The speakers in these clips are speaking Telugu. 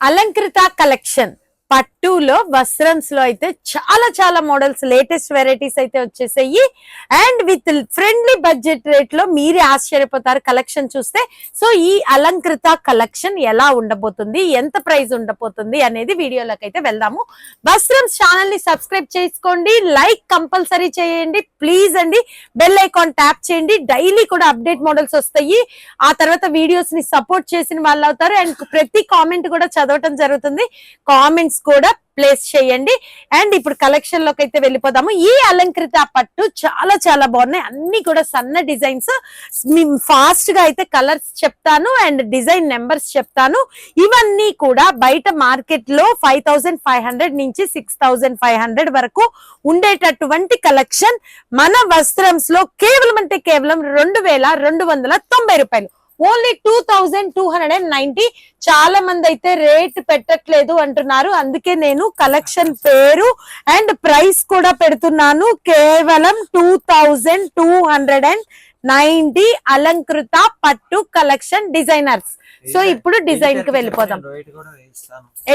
అలంకృత కలెక్షన్ పట్టులో వస్త్రంస్ లో అయితే చాలా చాలా మోడల్స్ లేటెస్ట్ వెరైటీస్ అయితే వచ్చేసాయి and with friendly budget rate లో మీరే ఆశ్చర్యపోతారు కలెక్షన్ చూస్తే. సో ఈ అలంకృత కలెక్షన్ ఎలా ఉండబోతుంది, ఎంత ప్రైస్ ఉండబోతుంది అనేది వీడియోలోకి అయితే వెళ్దాము. వస్త్రంస్ ఛానల్ ని సబ్స్క్రైబ్ చేసుకోండి, లైక్ కంపల్సరీ చేయండి ప్లీజ్ అండి, బెల్ ఐకాన్ ట్యాప్ చేయండి. డైలీ కూడా అప్డేట్ మోడల్స్ వస్తాయి, ఆ తర్వాత వీడియోస్ ని సపోర్ట్ చేసిన వాళ్ళు అవుతారు. అండ్ ప్రతి కామెంట్ కూడా చదవటం జరుగుతుంది, కామెంట్స్ కూడా ప్లేస్ చేయండి. అండ్ ఇప్పుడు కలెక్షన్ లోకి అయితే వెళ్ళిపోదాము. ఈ అలంకృత పట్టు చాలా చాలా బాగున్నాయి, అన్ని కూడా సన్న డిజైన్స్. ఫాస్ట్ గా అయితే కలర్స్ చెప్తాను అండ్ డిజైన్ నెంబర్స్ చెప్తాను. ఇవన్నీ కూడా బయట మార్కెట్ లో 5500 నుంచి 6500 వరకు ఉండేటటువంటి కలెక్షన్ మన వస్త్రంస్ లో కేవలం అంటే కేవలం 2290 రూపాయలు, ఓన్లీ 2290. చాలా మంది అయితే రేట్ పెట్టట్లేదు అంటున్నారు, అందుకే నేను కలెక్షన్ పేరు అండ్ ప్రైస్ కూడా పెడుతున్నాను. కేవలం 2290 అలంకృత పట్టు కలెక్షన్ డిజైనర్స్. సో ఇప్పుడు డిజైన్ కి వెళ్ళిపోదాం.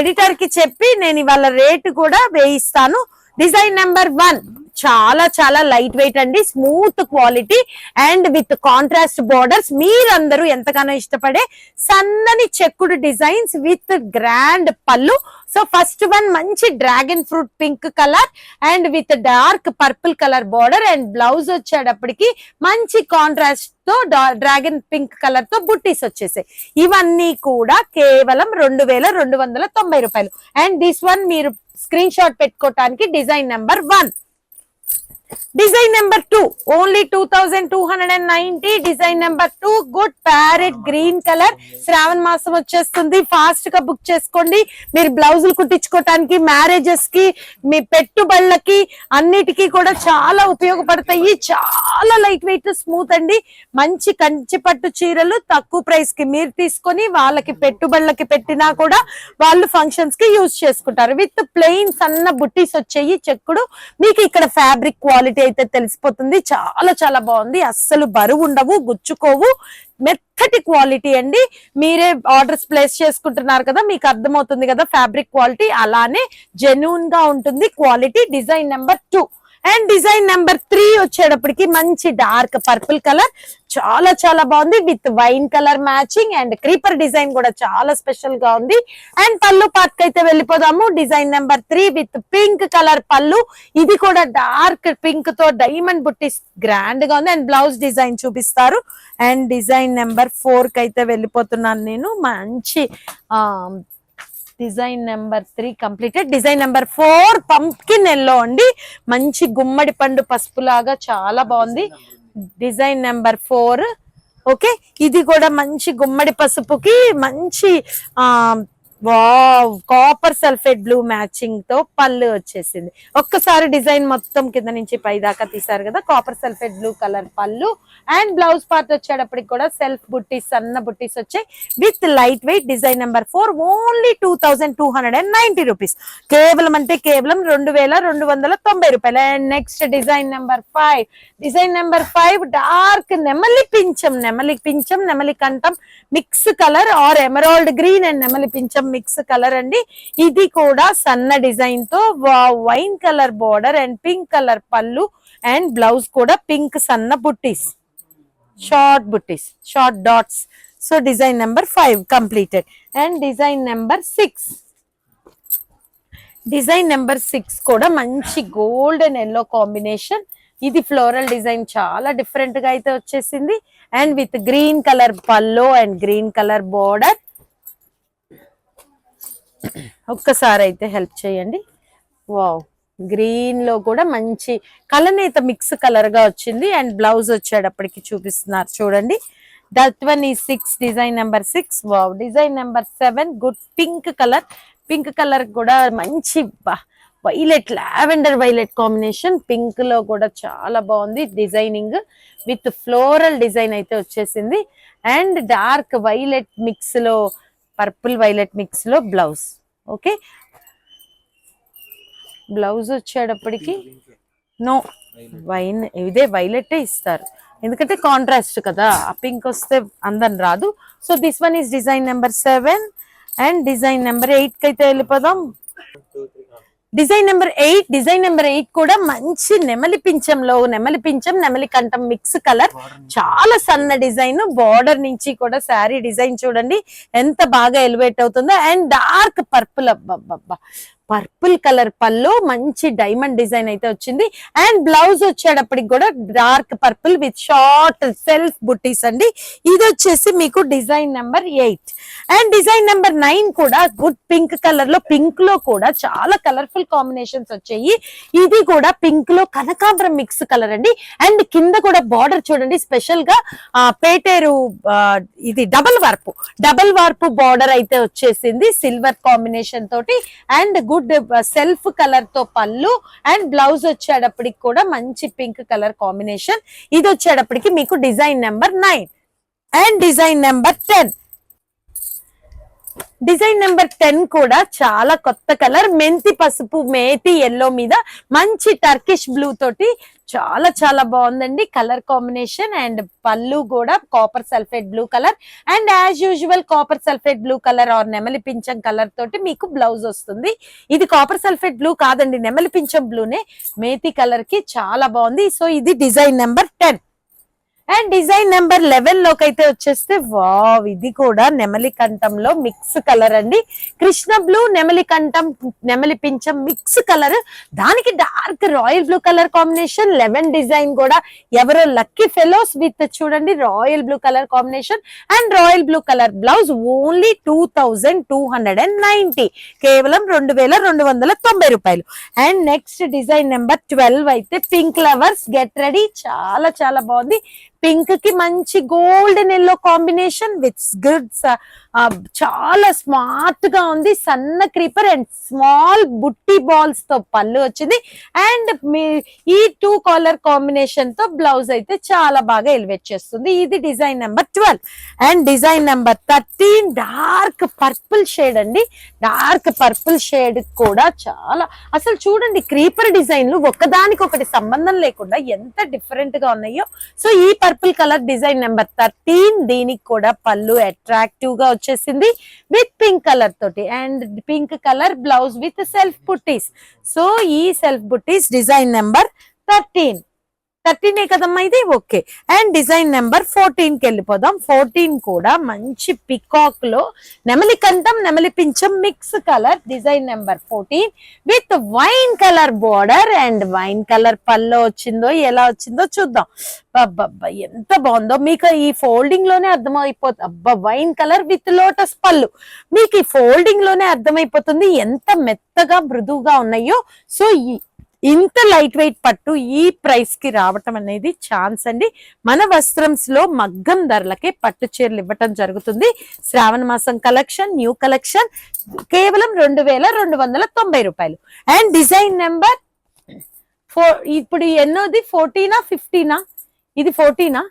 ఎడిటర్ కి చెప్పి నేను ఇవాళ రేట్ కూడా వేయిస్తాను. డిజైన్ నెంబర్ 1 చాలా చాలా లైట్ వెయిట్ అండి, smooth quality and with contrast borders. మీరందరూ ఎంతగానో ఇష్టపడే సన్నని చెక్కుడు డిజైన్స్ విత్ గ్రాండ్ పళ్ళు. సో ఫస్ట్ వన్ మంచి dragon fruit pink colour and with dark purple colour border and blouse వచ్చేటప్పటికి మంచి కాంట్రాస్ట్ తో డ్రాగన్ పింక్ కలర్ తో బుట్టీస్ వచ్చేసాయి. ఇవన్నీ కూడా కేవలం 2290 రూపాయలు. అండ్ దిస్ వన్ మీరు స్క్రీన్ షాట్ పెట్టుకోవటానికి design number 1. Design number 2 only 2290. Design number 2 good parrot green colour. శ్రావణ మాసం వచ్చేస్తుంది, ఫాస్ట్ గా బుక్ చేసుకోండి. మీరు బ్లౌజులు కుట్టించుకోవటానికి, మ్యారేజెస్ కి, మీ పెట్టుబడులకి అన్నిటికీ కూడా చాలా ఉపయోగపడతాయి. చాలా లైట్ వెయిట్ స్మూత్ అండి, మంచి కంచి పట్టు చీరలు తక్కువ ప్రైస్ కి మీరు తీసుకొని వాళ్ళకి పెట్టుబడులకి పెట్టినా కూడా వాళ్ళు ఫంక్షన్స్ కి యూజ్ చేసుకుంటారు. విత్ ప్లెయిన్ సన్న బుట్టీస్ వచ్చాయి చెక్కుడు. మీకు ఇక్కడ ఫ్యాబ్రిక్ క్వాలిటీ అయితే తెలిసిపోతుంది, చాలా చాలా బాగుంది. అస్సలు బరువు ఉండవు, గుచ్చుకోవు, మెత్తటి క్వాలిటీ అండి. మీరే ఆర్డర్స్ ప్లేస్ చేసుకుంటున్నారు కదా, మీకు అర్థమవుతుంది కదా ఫ్యాబ్రిక్ క్వాలిటీ. అలానే జెన్యూన్ గా ఉంటుంది quality. Design number 2 and design number 3 వచ్చేటప్పటికి మంచి డార్క్ పర్పుల్ కలర్, చాలా చాలా బాగుంది with wine colour matching and creeper design కూడా చాలా స్పెషల్ గా ఉంది. అండ్ పళ్ళు పార్ట్ అయితే వెళ్ళిపోదాము. Design number 3 with pink colour పళ్ళు, ఇది కూడా డార్క్ పింక్ తో డైమండ్ బుట్టి గ్రాండ్ గా ఉంది. అండ్ బ్లౌజ్ డిజైన్ చూపిస్తారు. అండ్ డిజైన్ నెంబర్ 4 కి అయితే వెళ్ళిపోతున్నాను నేను. మంచి design number 3 completed. Design number 4 pumpkin yellow అండి, మంచి గుమ్మడి పండు పసుపు లాగా చాలా బాగుంది. డిజైన్ నెంబర్ 4 ఓకే, ఇది కూడా మంచి గుమ్మడి పసుపుకి మంచి wow copper sulphate blue matching తో పళ్ళు వచ్చేసింది. ఒక్కసారి డిజైన్ మొత్తం కింద నుంచి పై దాకా తీసారు కదా, కాపర్ సల్ఫేట్ బ్లూ కలర్ పళ్ళు. అండ్ బ్లౌజ్ పార్ట్ వచ్చేటప్పటికి కూడా సెల్ఫ్ బుట్టీస్, సన్న బుట్టీస్ వచ్చాయి with light weight. Design number 4 only 2290 rupees, కేవలం అంటే కేవలం 2290 రూపాయలు. And next design number 5. Design number 5 dark నెమలి పించం, నెమలి కంఠం mix colour or emerald green and నెమలి పించం మిక్స్ కలర్ అండి. ఇది కూడా సన్న డిజైన్ తో wine colour border and pink colour పళ్ళు అండ్ బ్లౌజ్ కూడా పింక్ సన్న buttis, short dots. So design number 5 completed. And design number 6. Design number 6 కూడా మంచి గోల్డ్ అండ్ ఎల్లో కాంబినేషన్. ఇది ఫ్లోరల్ డిజైన్ చాలా డిఫరెంట్ గా అయితే వచ్చేసింది. And with green colour pallu and green colour border. ఒక్కసారి అయితే హెల్ప్ చేయండి. వావ్, గ్రీన్ లో కూడా మంచి కలనేత మిక్స్ కలర్ గా వచ్చింది. అండ్ బ్లౌజ్ వచ్చేటప్పటికి చూపిస్తున్నారు చూడండి. దట్ వన్ ఈ 6. Design number 6. Wow, design number 7 good pink colour కూడా మంచి violet, lavender violet combination. Pink లో కూడా చాలా బాగుంది డిజైనింగ్ విత్ ఫ్లోరల్ డిజైన్ అయితే వచ్చేసింది. అండ్ డార్క్ వైలెట్ మిక్స్ లో, పర్పుల్ వైలెట్ మిక్స్ లో బ్లౌజ్. ఓకే, బ్లౌజ్ వచ్చేటప్పటికి నో వైన్, ఇదే వైలెట్ ఇస్తారు ఎందుకంటే కాంట్రాస్ట్ కదా, ఆ పింక్ వస్తే అందం రాదు. So this one is design number 7 and design number 8 కి అయితే వెళ్ళిపోదాం. డిజైన్ నెంబర్ 8 కూడా మంచి నెమలి పింఛంలో, నెమలి పింఛం నెమలి కంఠం మిక్స్ కలర్, చాలా సన్న డిజైన్. బార్డర్ నుంచి కూడా శారీ డిజైన్ చూడండి ఎంత బాగా ఎలివేట్ అవుతుందో. అండ్ డార్క్ పర్పుల్, అబ్బబ్బబ్బా పర్పుల్ కలర్ పళ్ళు, మంచి డైమండ్ డిజైన్ అయితే వచ్చింది. అండ్ బ్లౌజ్ వచ్చేటప్పటికి కూడా dark purple with short self buttis అండి. ఇది వచ్చేసి మీకు design number 8. And design number 9 కూడా గుడ్ పింక్ కలర్ లో, పింక్ లో కూడా చాలా కలర్ఫుల్ కాంబినేషన్స్ వచ్చాయి. ఇది కూడా పింక్ లో కనకాంబరం మిక్స్ కలర్ అండి. అండ్ కింద కూడా బార్డర్ చూడండి స్పెషల్ గా పేటేరు, ఇది డబల్ వార్పు బార్డర్ అయితే వచ్చేసింది సిల్వర్ కాంబినేషన్ తోటి. అండ్ గుడ్ సెల్ఫ్ కలర్ తో పళ్ళు. అండ్ బ్లౌజ్ వచ్చేటప్పటికి కూడా మంచి పింక్ కలర్ కాంబినేషన్. ఇది వచ్చేటప్పటికి మీకు design number 9. And design number 10. Design number 10 కూడా చాలా కొత్త కలర్, మెంతి పసుపు మేతి ఎల్లో మీద మంచి టర్కిష్ బ్లూ తోటి చాలా చాలా బాగుందండి కలర్ కాంబినేషన్. అండ్ పళ్ళు కూడా copper sulphate blue colour. And as usual copper sulphate blue colour or నెమలి పింఛం కలర్ తోటి మీకు బ్లౌజ్ వస్తుంది. ఇది కాపర్ సల్ఫేట్ బ్లూ కాదండి, నెమలి పింఛం బ్లూనే, మేతి కలర్ కి చాలా బాగుంది. సో ఇది design number 10. And design number 11 లోకి అయితే వచ్చేస్తే వావ్, ఇది కూడా నెమలి కంఠంలో మిక్స్ కలర్ అండి. కృష్ణ బ్లూ, నెమలి కంఠం, నెమలి పింఛం మిక్స్ కలర్, దానికి dark royal blue colour combination. 11 design కూడా ఎవరో లక్కీ ఫెలోస్ విత్ చూడండి royal blue colour combination. And royal blue colour blouse only 2290, కేవలం 2290 రూపాయలు. అండ్ నెక్స్ట్ డిజైన్ నెంబర్ 12 అయితే పింక్ లవర్స్ గెట్ రెడీ, చాలా చాలా బాగుంది. పింక్ కి మంచి golden yellow combination with goods, చాలా స్మార్ట్ గా ఉంది. సన్న క్రీపర్ అండ్ స్మాల్ బుట్టి బాల్స్ తో పళ్ళు వచ్చింది. అండ్ ఈ 2 కలర్ కాంబినేషన్ తో బ్లౌజ్ అయితే చాలా బాగా ఎలివేట్ చేస్తుంది. ఇది design number 12. And design number 13 dark purple shade అండి. డార్క్ పర్పుల్ షేడ్ కూడా చాలా, అసలు చూడండి క్రీపర్ డిజైన్లు ఒకదానికొకటి సంబంధం లేకుండా ఎంత డిఫరెంట్ గా ఉన్నాయో. సో ఈ పర్పుల్ కలర్ డిజైన్ నెంబర్ 13, దీనికి కూడా పళ్ళు అట్రాక్టివ్ గా వచ్చేసింది విత్ పింక్ కలర్ తోటి. And pink colour blouse with self buttis. So ఈ సెల్ఫ్ బుట్టీస్ డిజైన్ నెంబర్ 13 కదమ్మా ఇది, ఓకే. అండ్ డిజైన్ నెంబర్ 14 కి వెళ్ళిపోదాం. 14 కూడా మంచి పికాక్ లో నెమలి కంఠం నెమలి పింఛం mix colour, design number 14 with wine colour border. And wine colour pallu వచ్చిందో ఎలా వచ్చిందో చూద్దాం. అబ్బబ్బా ఎంత బాగుందో, మీకు ఈ ఫోల్డింగ్ లోనే అర్థమైపోతుంది. అబ్బా వైన్ కలర్ విత్ లోటస్ పళ్ళు, మీకు ఈ ఫోల్డింగ్ లోనే అర్థమైపోతుంది ఎంత మెత్తగా మృదువుగా ఉన్నాయో. సో ఇంత లైట్ వెయిట్ పట్టు ఈ ప్రైస్ కి రావటం అనేది ఛాన్స్ అండి. మన వస్త్రంస్ లో మగ్గం ధరలకే పట్టు చీరలు ఇవ్వటం జరుగుతుంది. శ్రావణ మాసం కలెక్షన్, న్యూ కలెక్షన్, కేవలం 2290 రూపాయలు. అండ్ డిజైన్ నెంబర్ 4, ఇప్పుడు ఎన్నోది 14 15, ఇది 14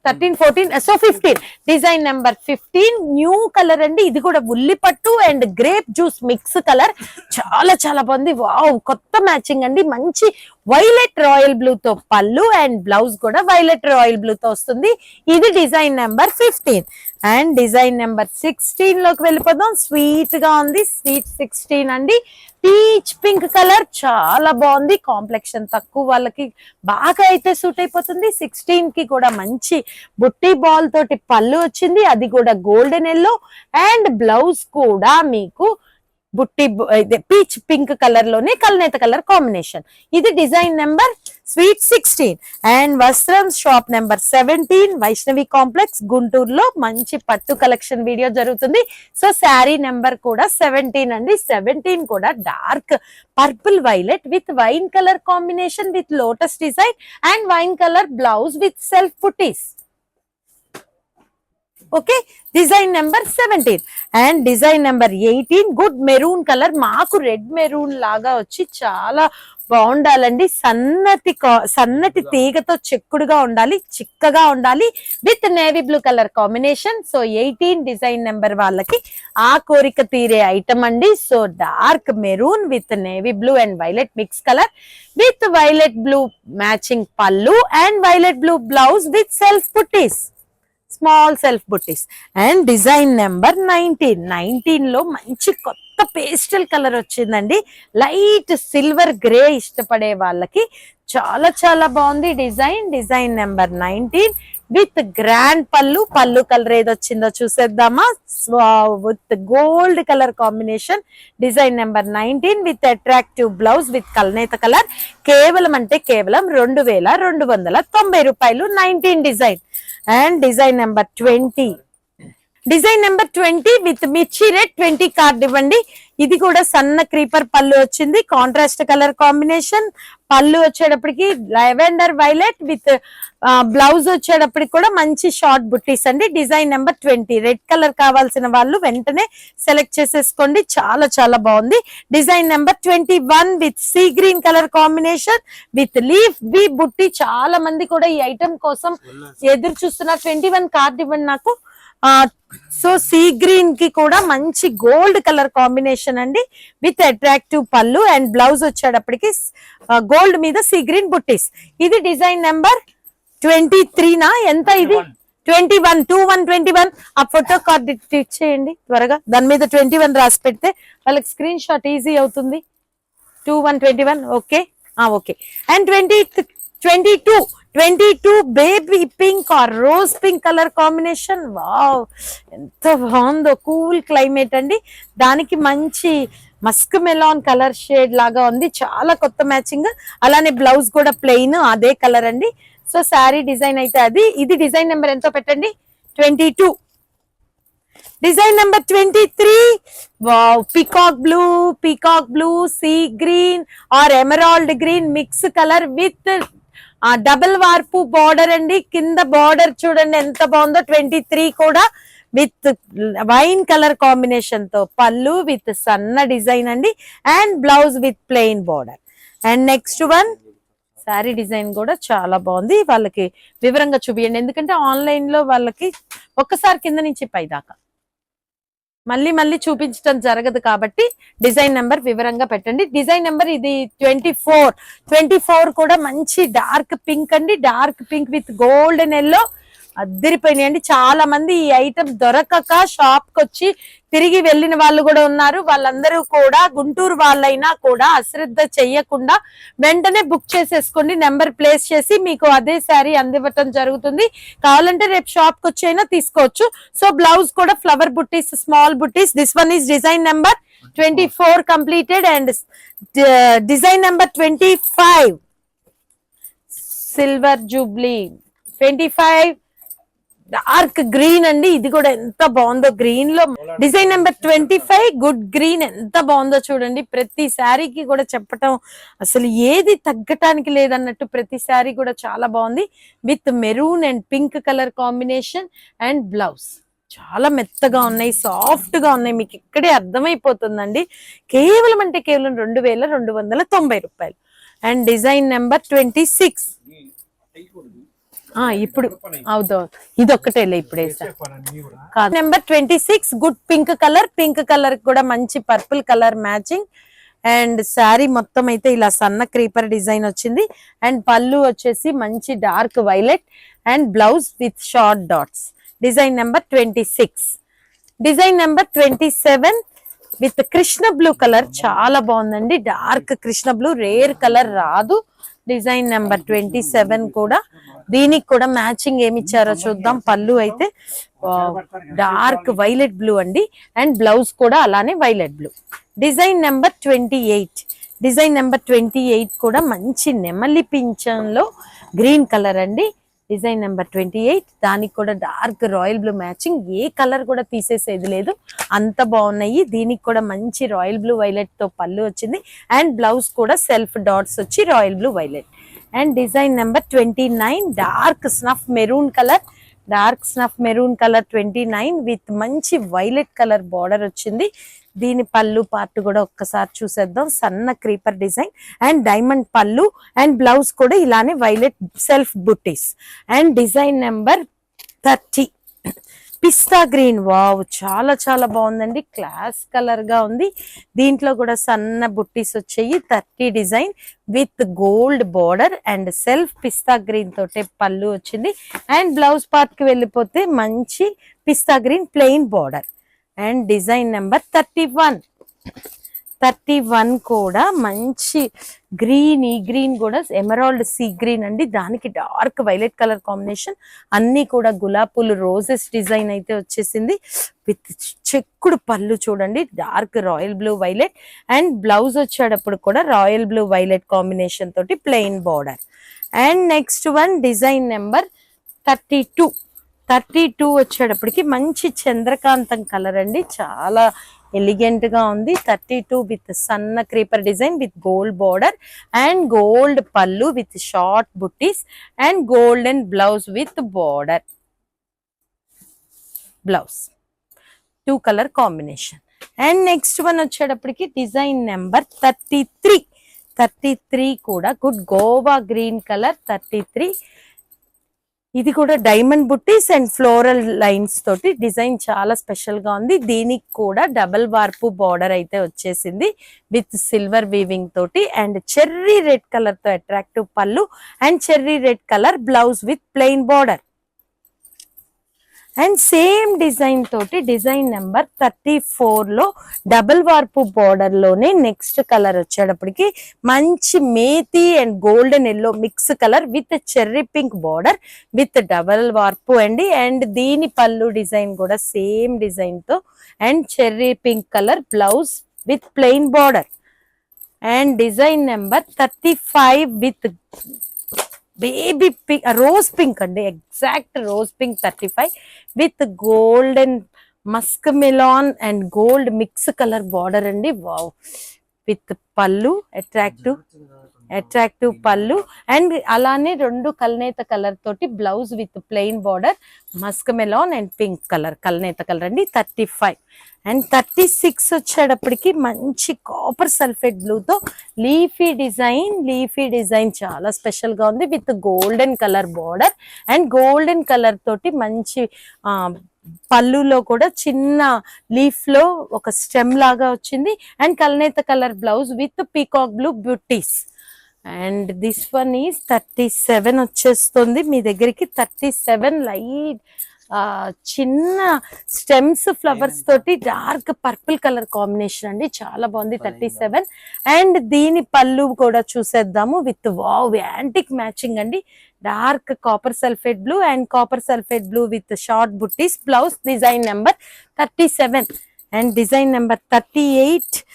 13 14, so 15. Design number 15 new colour అండి. ఇది కూడా ఉల్లి పట్టు and grape juice mix colour, చాలా చాలా బాగుంది. వావ్ కొత్త మ్యాచింగ్ అండి. మంచి వైలెట్ రాయల్ బ్లూ తో పళ్ళు అండ్ బ్లౌజ్ కూడా వైలెట్ రాయల్ బ్లూ తో వస్తుంది. ఇది design number 15. And design number 16 లోకి వెళ్ళిపోదాం. స్వీట్ గా ఉంది, స్వీట్ 16 అండి. పీచ్ పింక్ కలర్ చాలా బాగుంది. కాంప్లెక్షన్ తక్కువ వాళ్ళకి బాగా అయితే సూట్ అయిపోతుంది. 16 కి కూడా మంచి బుట్టి బాల్ తోటి పళ్ళు వచ్చింది, అది కూడా గోల్డెన్ ఎల్లో. అండ్ బ్లౌజ్ కూడా మీకు బుట్టి పీచ్ పింక్ కలర్ లోనే కల్నేత కలర్ కాంబినేషన్. ఇది design number sweet 16. And Vastram shop number 17, Vaishnavi complex, గుంటూరులో మంచి పట్టు కలెక్షన్ వీడియో జరుగుతుంది. సో శారీ నెంబర్ కూడా 17 అండి. 17 కూడా dark purple violet with wine colour combination with lotus design and wine colour blouse with self buttis. Okay, design number 17. And design number 18 good maroon colour, మాకు రెడ్ మెరూన్ లాగా వచ్చి చాలా బాగుండాలండి. సన్నటి తీగతో చెక్కుడుగా ఉండాలి, చిక్కగా ఉండాలి with navy blue colour combination. So 18 design number వాళ్ళకి ఆ కోరిక తీరే ఐటమ్ అండి. So dark maroon with navy blue and violet mix colour with violet blue matching pallu and violet blue blouse with self buttis. Small self buttis. And design number 19 లో మంచి కొత్త పేస్టల్ కలర్ వచ్చిందండి. లైట్ సిల్వర్ గ్రే ఇష్టపడే వాళ్ళకి చాలా చాలా బాగుంది design number 19 with grand pallu colour ఏది వచ్చిందో చూసేద్దామా. With gold colour combination. Design number 19 with attractive blouse with కల్నేత కలర్. కేవలం 2290 రూపాయలు 19 design. And design number 20 with మిర్చి రెడ్ 20 కార్డ్ ఇవ్వండి. ఇది కూడా సన్న క్రీపర్ పళ్ళు వచ్చింది, కాంట్రాస్ట్ కలర్ కాంబినేషన్. పళ్ళు వచ్చేటప్పటికి లెవెండర్ వైలెట్ విత్ బ్లౌజ్ వచ్చేటప్పటికి కూడా మంచి షార్ట్ బుట్టీస్ అండి. Design number 20. రెడ్ కలర్ కావాల్సిన వాళ్ళు వెంటనే సెలెక్ట్ చేసేసుకోండి, చాలా చాలా బాగుంది. Design number 21 with sea green colour combination with leaf బి బుట్టి. చాలా మంది కూడా ఈ ఐటమ్ కోసం ఎదురు చూస్తున్నారు. 21 కార్డ్ ఇవ్వండి నాకు. సో సీ గ్రీన్ కి కూడా మంచి గోల్డ్ కలర్ కాంబినేషన్ అండి with attractive pallu and blouse వచ్చేటప్పటికి గోల్డ్ మీద సీ గ్రీన్ బుట్టీస్. ఇది డిజైన్ నెంబర్ 23 నా ఎంత ఇది 21 ఆ ఫోటో కార్డ్ ఇచ్చేయండి త్వరగా. దాని మీద 21 రాసి పెడితే వాళ్ళకి స్క్రీన్ షాట్ ఈజీ అవుతుంది. 21 okay okay. And 22 baby pink are rose pink colour combination. Wow ఎంత బాగుందో. కూల్ క్లైమేట్ అండి, దానికి మంచి మస్క్ మెలాన్ కలర్ షేడ్ లాగా ఉంది, చాలా కొత్త మ్యాచింగ్. అలానే బ్లౌజ్ కూడా ప్లెయిన్ అదే కలర్ అండి. సో శారీ డిజైన్ అయితే అది. ఇది డిజైన్ నెంబర్ ఎంతో పెట్టండి 22. Design number 23 wow peacock blue sea green are emerald green mix colour with double వార్పు బార్డర్ అండి. కింద బార్డర్ చూడండి ఎంత బాగుందో. 23 కూడా విత్ వైన్ కలర్ కాంబినేషన్ తో పళ్ళు విత్ సన్న డిజైన్ అండి and blouse with plain border. And next one sari design కూడా చాలా బాగుంది. వాళ్ళకి వివరంగా చూపియండి, ఎందుకంటే ఆన్లైన్ లో వాళ్ళకి ఒక్కసారి కింద నుంచి పై దాకా మళ్ళీ చూపించడం జరగదు కాబట్టి డిజైన్ నెంబర్ వివరంగా పెట్టండి. డిజైన్ నెంబర్ ఇది 24 కూడా మంచి డార్క్ పింక్ అండి. Dark pink with golden yellow అద్దరిపోయినాయండి. చాలా మంది ఈ ఐటమ్ దొరకక షాప్ కి వచ్చి తిరిగి వెళ్ళిన వాళ్ళు కూడా ఉన్నారు. వాళ్ళందరూ కూడా గుంటూరు వాళ్ళైనా కూడా అశ్రద్ధ చెయ్యకుండా వెంటనే బుక్ చేసేసుకోండి. నెంబర్ ప్లేస్ చేసి మీకు అదే శారీ అందివ్వటం జరుగుతుంది. కావాలంటే రేపు షాప్ కి వచ్చి అయినా తీసుకోవచ్చు. సో బ్లౌజ్ కూడా flower buttis, small buttis. This one is design number 24 completed. And design number 25 silver jubilee. 25 dark green అండి. ఇది కూడా ఎంత బాగుందో గ్రీన్ లో. డిజైన్ నెంబర్ 25 గుడ్ గ్రీన్ ఎంత బాగుందో చూడండి. ప్రతి శారీకి కూడా చెప్పటం అసలు ఏది తగ్గటానికి లేదన్నట్టు ప్రతి శారీ కూడా చాలా బాగుంది. With maroon and pink colour combination and blouse చాలా మెత్తగా ఉన్నాయి, సాఫ్ట్ గా ఉన్నాయి. మీకు ఇక్కడే అర్థమైపోతుందండి. కేవలం 2290 రూపాయలు. అండ్ డిజైన్ నెంబర్ 26 ఇప్పుడు అవుదో ఇది ఒక్కటేలే ఇప్పుడు నెంబర్ 26 గుడ్ పింక్ కలర్ కూడా మంచి purple colour matching. And sari మొత్తం అయితే ఇలా సన్న క్రీపర్ డిజైన్ వచ్చింది. అండ్ పళ్ళు వచ్చేసి మంచి dark violet and blouse with short dots. Design number 26. Design number 27 with Krishna blue colour చాలా బాగుందండి. Dark Krishna blue rare colour రాదు. డిజైన్ నెంబర్ 27 కూడా. దీనికి కూడా మ్యాచింగ్ ఏమి ఇచ్చారో చూద్దాం. పళ్ళు అయితే డార్క్ వైలెట్ బ్లూ అండి అండ్ బ్లౌజ్ కూడా అలానే వైలెట్ బ్లూ. డిజైన్ నెంబర్ 28 కూడా మంచి నెమలి పింఛంలో గ్రీన్ కలర్ అండి. డిజైన్ నెంబర్ 28 దానికి కూడా డార్క్ రాయల్ బ్లూ మ్యాచింగ్. ఏ కలర్ కూడా తీసేసేది లేదు, అంత బాగున్నాయి. దీనికి కూడా మంచి రాయల్ బ్లూ వైలెట్ తో పళ్ళు వచ్చింది అండ్ బ్లౌజ్ కూడా సెల్ఫ్ డాట్స్ వచ్చి royal blue violet. And design number 29 dark snuff maroon colour 29 with మంచి వైలెట్ కలర్ బార్డర్ వచ్చింది. దీని పళ్ళు పార్ట్ కూడా ఒక్కసారి చూసేద్దాం. సన్న creeper design and diamond pallu and blouse కూడా ఇలానే violet self buttis. And design number 30 పిస్తా గ్రీన్, వావ్ చాలా చాలా బాగుందండి, క్లాస్ కలర్ గా ఉంది. దీంట్లో కూడా సన్న బుట్టీస్ వచ్చాయి, 30 design with gold border and self పిస్తా గ్రీన్ తోటే పళ్ళు వచ్చింది. అండ్ బ్లౌజ్ పార్ట్ కి వెళ్ళిపోతే మంచి పిస్తా green plain border and design number 31 కూడా మంచి గ్రీన్, ఈ గ్రీన్ కూడా ఎమరాల్డ్ సీ గ్రీన్ అండి, దానికి డార్క్ వైలెట్ కలర్ కాంబినేషన్, అన్ని కూడా గులాబీలు రోజెస్ డిజైన్ అయితే వచ్చేసింది విత్ చెక్కుడు పళ్ళు చూడండి, dark royal blue violet and blouse వచ్చేటప్పుడు కూడా రాయల్ బ్లూ వైలెట్ కాంబినేషన్ తోటి plain border. And next one design number 32 వచ్చేటప్పటికి మంచి చంద్రకాంతం కలర్ అండి, చాలా ఎలిగెంట్ గా ఉంది. 32 విత్ సన్న creeper design with gold border and gold pallu with short buttis and golden blouse with border, blouse 2 colour combination. And next one వచ్చేటప్పటికి డిజైన్ నెంబర్ 33 కూడా గుడ్ గోవా గ్రీన్ కలర్ 33. ఇది కూడా diamond buttis and floral lines తోటి డిజైన్ చాలా స్పెషల్ గా ఉంది. దీనికి కూడా డబల్ వార్పు బార్డర్ అయితే వచ్చేసింది విత్ సిల్వర్ వీవింగ్ తోటి అండ్ చెర్రీ రెడ్ కలర్ తో attractive pallu and cherry red colour blouse with plain border. And same design తోటి డిజైన్ నెంబర్ 34 లో డబుల్ వార్పు బార్డర్ లోనే నెక్స్ట్ కలర్ వచ్చేటప్పటికి మంచి methi and golden yellow mix colour with cherry pink border with double warp అండి. అండ్ దీని పళ్ళు డిజైన్ కూడా సేమ్ డిజైన్ తో and cherry pink colour blouse with plain border. And design number 35 with baby pink, rose pink అండి, exact rose pink 35 with golden musk melon and gold mix colour border అండి, wow with pallu attractive pallu and అలానే 2 కల్నేత కలర్ తోటి blouse with plain border musk melon and pink colour కల్నేత కలర్ అండి 35. అండ్ 36 వచ్చేటప్పటికి మంచి కాపర్ సల్ఫేట్ బ్లూ తో లీఫీ డిజైన్ చాలా స్పెషల్ గా ఉంది with golden colour border and golden colour తోటి మంచి పళ్ళులో కూడా చిన్న లీఫ్ లో ఒక స్టెమ్ లాగా వచ్చింది అండ్ కల్నేత colour blouse with peacock blue beauties. And this one is 37 వచ్చేస్తుంది మీ దగ్గరికి. 37 లైట్ చిన్న స్టెమ్స్ ఫ్లవర్స్ తోటి డార్క్ పర్పుల్ కలర్ కాంబినేషన్ అండి, చాలా బాగుంది 37. అండ్ దీని పళ్ళు కూడా చూసేద్దాము విత్ వావ్ యాంటిక్ మ్యాచింగ్ అండి, dark copper sulphate blue and copper sulphate blue with short buttis blouse design number 37. And design number 38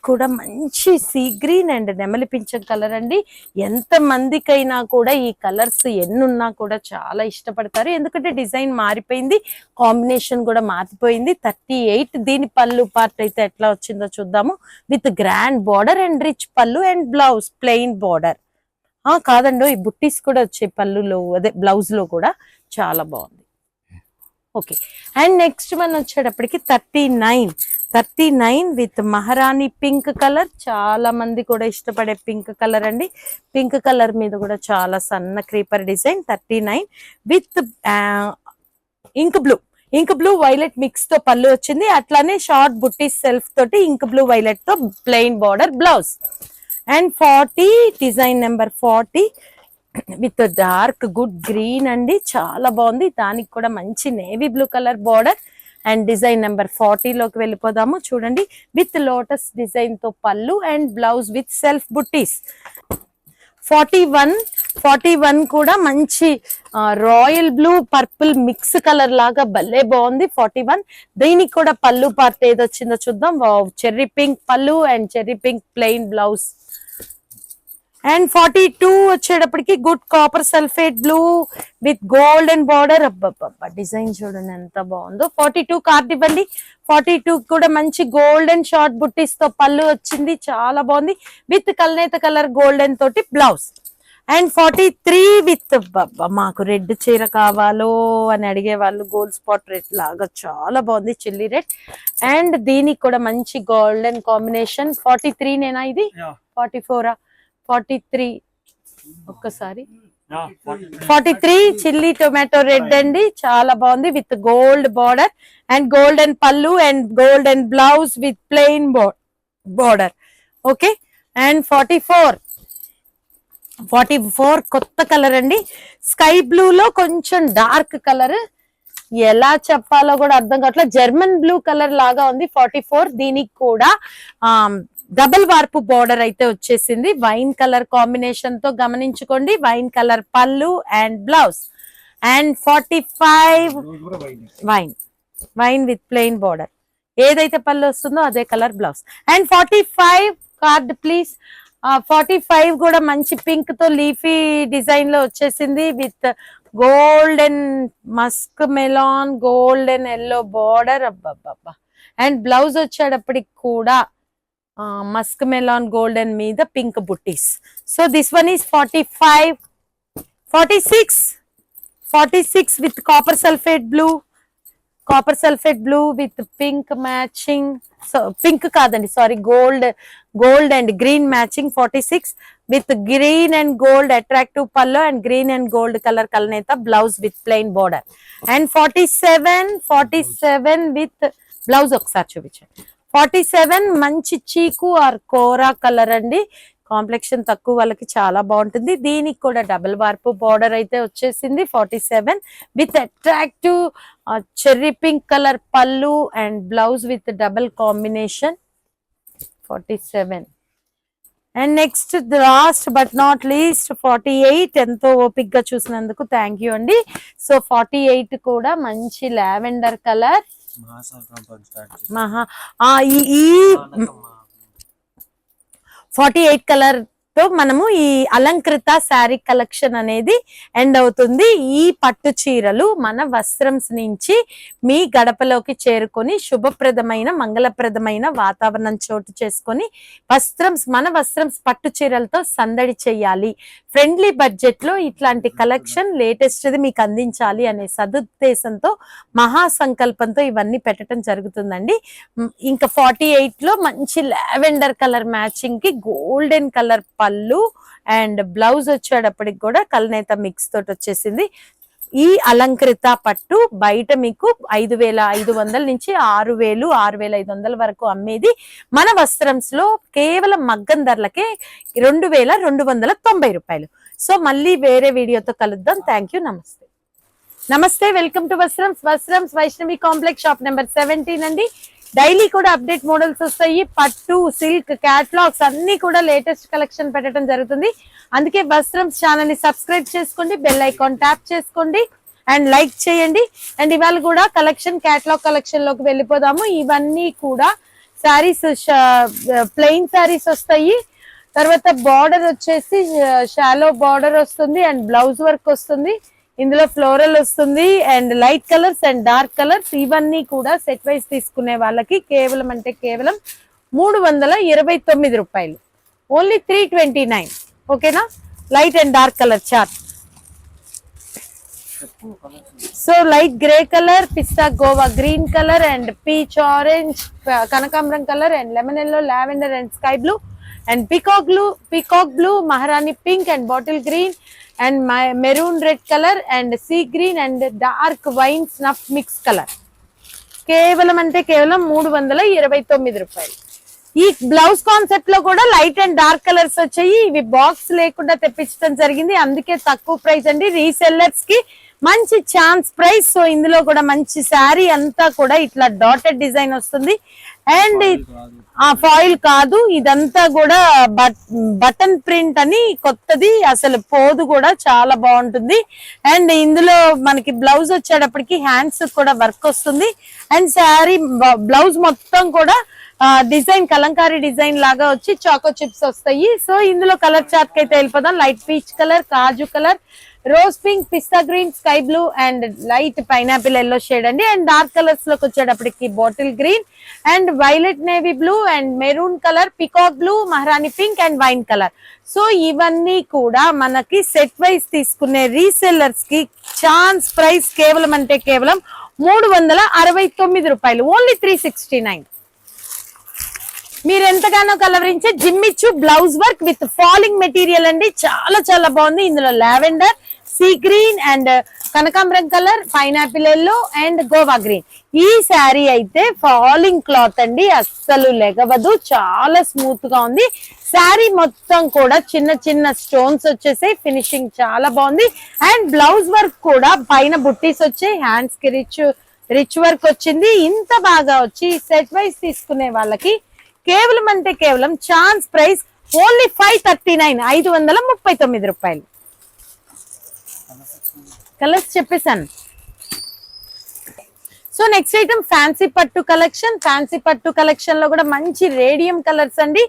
కూడా మంచి సీ గ్రీన్ అండ్ నెమలి పింఛం కలర్ అండి. ఎంత మందికైనా కూడా ఈ కలర్స్ ఎన్నున్నా కూడా చాలా ఇష్టపడతారు, ఎందుకంటే డిజైన్ మారిపోయింది, కాంబినేషన్ కూడా మారిపోయింది. 38 దీని పళ్ళు పార్ట్ అయితే ఎట్లా వచ్చిందో చూద్దాము with grand border and rich పళ్ళు అండ్ బ్లౌజ్ ప్లెయిన్ బార్డర్. కాదండి ఈ బుట్టీస్ కూడా వచ్చే పళ్ళులో అదే బ్లౌజ్ లో కూడా చాలా బాగుంది. ఓకే అండ్ నెక్స్ట్ వన్ వచ్చేటప్పటికి 39 విత్ మహారాణి పింక్ కలర్, చాలా మంది కూడా ఇష్టపడే పింక్ కలర్ అండి. పింక్ కలర్ మీద కూడా చాలా సన్న creeper design 39 with ink blue violet mix తో పళ్ళు వచ్చింది, అట్లానే షార్ట్ బుట్టి సెల్ఫ్ తోటి ఇంక్ బ్లూ వైలెట్ తో plain border blouse. And 40 design number 40 with dark good green అండి, చాలా బాగుంది, దానికి కూడా మంచి navy blue colour border. And design number 40 లోకి వెళ్ళిపోదాము చూడండి విత్ లోటస్ డిజైన్ తో పళ్ళు అండ్ బ్లౌజ్ విత్ సెల్ఫ్ బుట్టీస్. 41 కూడా మంచి royal blue purple mix colour లాగా భలే బాగుంది 41. దీనికి కూడా పళ్ళు పార్ట్ ఏదొచ్చిందో చూద్దాం, చెర్రీ పింక్ పళ్ళు and cherry pink plain blouse. And 42 వచ్చేటప్పటికి good copper sulphate blue with golden border, అబ్బబ్బబ్బా డిజైన్ చూడండి ఎంత బాగుందో. 42 కార్డ్ ఇవ్వండి. 42 కూడా మంచి గోల్డెన్ షార్ట్ బుట్టీస్ తో పళ్ళు వచ్చింది, చాలా బాగుంది విత్ కల్నేత కలర్ గోల్డెన్ తోటి బ్లౌజ్. అండ్ 43 విత్ మాకు రెడ్ చీర కావాలో అని అడిగే వాళ్ళు గోల్డ్ స్పాట్ రెడ్ లాగా చాలా బాగుంది చిల్లీ రెడ్. అండ్ దీనికి కూడా మంచి గోల్డెన్ కాంబినేషన్. 43 నేనా ఇది 44 43 ఒక్కసారి 43 చిల్లీ టొమాటో రెడ్ అండి, చాలా బాగుంది with gold border and golden pallu and golden blouse with plain border. Okay, and 44 కొత్త కలర్ అండి, స్కై బ్లూ లో కొంచెం డార్క్ కలర్, ఎలా చెప్పాలో కూడా అర్థం కావట్లేదు, జర్మన్ బ్లూ కలర్ లాగా ఉంది. 44 దీనికి కూడా డబుల్ వార్పు బార్డర్ అయితే వచ్చేసింది, వైన్ కలర్ కాంబినేషన్ తో గమనించుకోండి, వైన్ కలర్ పళ్ళు and blouse. And 45 wine with plain border, ఏదైతే పళ్ళు వస్తుందో అదే colour blouse. And 45 card please. 45 కూడా మంచి పింక్ తో లీఫీ డిజైన్ లో వచ్చేసింది with golden musk melon golden yellow border. అబ్బబ్బబ్బా, అండ్ బ్లౌజ్ వచ్చేటప్పటికి కూడా మస్క్ మెలాన్ గోల్డెన్ మీద pink buttis. So this one is 45. 46 with copper sulphate blue with pink matching, pink కాదండి sorry, gold and green matching. 46 with green and gold attractive పల్లో and green and gold colour కలనేత blouse with plain border. And 47 with blouse ఒకసారి చూపించండి. 47 మంచి చీకు ఆర్ కోరా కలర్ అండి, కాంప్లెక్షన్ తక్కువ వాళ్ళకి చాలా బాగుంటుంది. దీనికి కూడా డబుల్ వార్పు బార్డర్ అయితే వచ్చేసింది. 47 with attractive cherry pink colour పళ్ళు and blouse with double combination. 47 and next last but not least 48. ఎంతో ఓపిక్ గా చూసినందుకు థ్యాంక్ యూ అండి. సో 48 కూడా మంచి లావెండర్ కలర్, ఈ 48 కలర్ తో మనము ఈ అలంకృత శారీ కలెక్షన్ అనేది ఎండ్ అవుతుంది. ఈ పట్టు చీరలు మన వస్త్రంస్ నుంచి మీ గడపలోకి చేరుకొని శుభప్రదమైన మంగళప్రదమైన వాతావరణం చోటు చేసుకొని మన వస్త్రంస్ పట్టు చీరలతో సందడి చేయాలి, ఫ్రెండ్లీ బడ్జెట్ లో ఇట్లాంటి కలెక్షన్ లేటెస్ట్ మీకు అందించాలి అనే సదుద్దేశంతో మహాసంకల్పంతో ఇవన్నీ పెట్టడం జరుగుతుందండి. ఇంకా 48 లో మంచి లావెండర్ కలర్ మ్యాచింగ్ కి గోల్డెన్ కలర్ పళ్ళు అండ్ బ్లౌజ్ వచ్చేటప్పటికి కూడా కల్నేత మిక్స్ తోటి వచ్చేసింది. ఈ అలంకృత పట్టు బయట మీకు 5,500 నుంచి 6,000, 6,500 వరకు అమ్మేది. మన వస్త్రంస్ లో కేవలం మగ్గం ధరలకే 2,290 రూపాయలు. సో మళ్ళీ వేరే వీడియోతో కలుద్దాం. థ్యాంక్ యూ, నమస్తే, welcome to వస్త్రంస్ Vaishnavi complex, shop number 17 అండి. డైలీ కూడా అప్డేట్ మోడల్స్ వస్తాయి, పట్టు సిల్క్ క్యాటలాగ్స్ అన్ని కూడా లేటెస్ట్ కలెక్షన్ పెట్టడం జరుగుతుంది. అందుకే వస్త్రంస్ ఛానల్ ని సబ్స్క్రైబ్ చేసుకోండి, బెల్ ఐకాన్ ట్యాప్ చేసుకోండి అండ్ లైక్ చేయండి. అండ్ ఇవాళ కూడా క్యాటలాగ్ కలెక్షన్ లోకి వెళ్ళిపోదాము. ఇవన్నీ కూడా శారీస్, ప్లెయిన్ శారీస్ వస్తాయి. తర్వాత బార్డర్ వచ్చేసి షాలో బార్డర్ వస్తుంది అండ్ బ్లౌజ్ వర్క్ వస్తుంది. ఇందులో ఫ్లోరల్ వస్తుంది and light colours and dark colours. ఇవన్నీ కూడా సెట్ వైజ్ తీసుకునే వాళ్ళకి కేవలం 329 రూపాయలు, ఓన్లీ 329. ఓకేనా, light and dark colour chart. So light grey colour, pista Goa green colour and peach orange, కనకాంబరం colour and lemon yellow, lavender and sky blue and peacock blue, maharani pink and bottle green and maroon red colour and sea green and dark wine snuff mix colour. కేవలం 329 రూపాయలు. ఈ బ్లౌజ్ కాన్సెప్ట్ లో కూడా లైట్ అండ్ డార్క్ కలర్స్ వచ్చాయి. ఇవి బాక్స్ లేకుండా తెప్పించడం జరిగింది, అందుకే తక్కువ ప్రైస్ అండి. రీసెల్లర్స్ కి మంచి ఛాన్స్ ప్రైస్. సో ఇందులో కూడా మంచి శారీ అంతా కూడా ఇట్లా డాటెడ్ డిజైన్ వస్తుంది అండ్ ఫాయిల్ కాదు, ఇదంతా కూడా బటన్ ప్రింట్ అని కొత్తది, అసలు పోదు కూడా చాలా బాగుంటుంది. అండ్ ఇందులో మనకి బ్లౌజ్ వచ్చేటప్పటికి హ్యాండ్స్ కూడా వర్క్ వస్తుంది అండ్ శారీ బ్లౌజ్ మొత్తం కూడా డిజైన్ కలంకారీ డిజైన్ లాగా వచ్చి చాకో చిప్స్ వస్తాయి. సో ఇందులో కలర్ చార్ట్ కి అయితే వెళ్ళిపోదాం. Light peach colour, kaju colour, rose pink, pista green, sky blue and light pineapple yellow shade అండి. అండ్ డార్క్ కలర్స్ లోకి వచ్చేటప్పటికి bottle green and violet navy blue and maroon colour, peacock blue, maharani pink and wine colour. So ఇవన్నీ కూడా మనకి సెట్ వైజ్ తీసుకునే రీసెల్లర్స్ కి ఛాన్స్ ప్రైస్ కేవలం 369 రూపాయలు, ఓన్లీ 369. మీరు ఎంతగానో కలవరించే జిమ్మిచ్చు blouse work with falling material అండి. చాలా చాలా బాగుంది. ఇందులో లావెండర్, సీ గ్రీన్ అండ్ కనకాంబరం colour, pineapple yellow and Goa green. ఈ శారీ అయితే ఫాలింగ్ క్లాత్ అండి, అస్సలు లెగవదు, చాలా స్మూత్ గా ఉంది. శారీ మొత్తం కూడా చిన్న చిన్న స్టోన్స్ వచ్చేసాయి, ఫినిషింగ్ చాలా బాగుంది. అండ్ బ్లౌజ్ వర్క్ కూడా పైన బుట్టీస్ వచ్చాయి, హ్యాండ్స్ కి రిచ్ వర్క్ వచ్చింది. ఇంత బాగా వచ్చి సెట్ వైజ్ తీసుకునే వాళ్ళకి కేవలం అంటే కేవలం ఛాన్స్ ప్రైస్ ఓన్లీ 539, 539 రూపాయలు. కలర్స్ చెప్పేసాను. సో నెక్స్ట్ ఐటమ్ ఫ్యాన్సీ పట్టు కలెక్షన్. ఫ్యాన్సీ పట్టు కలెక్షన్ లో కూడా మంచి రేడియం కలర్స్ అండి,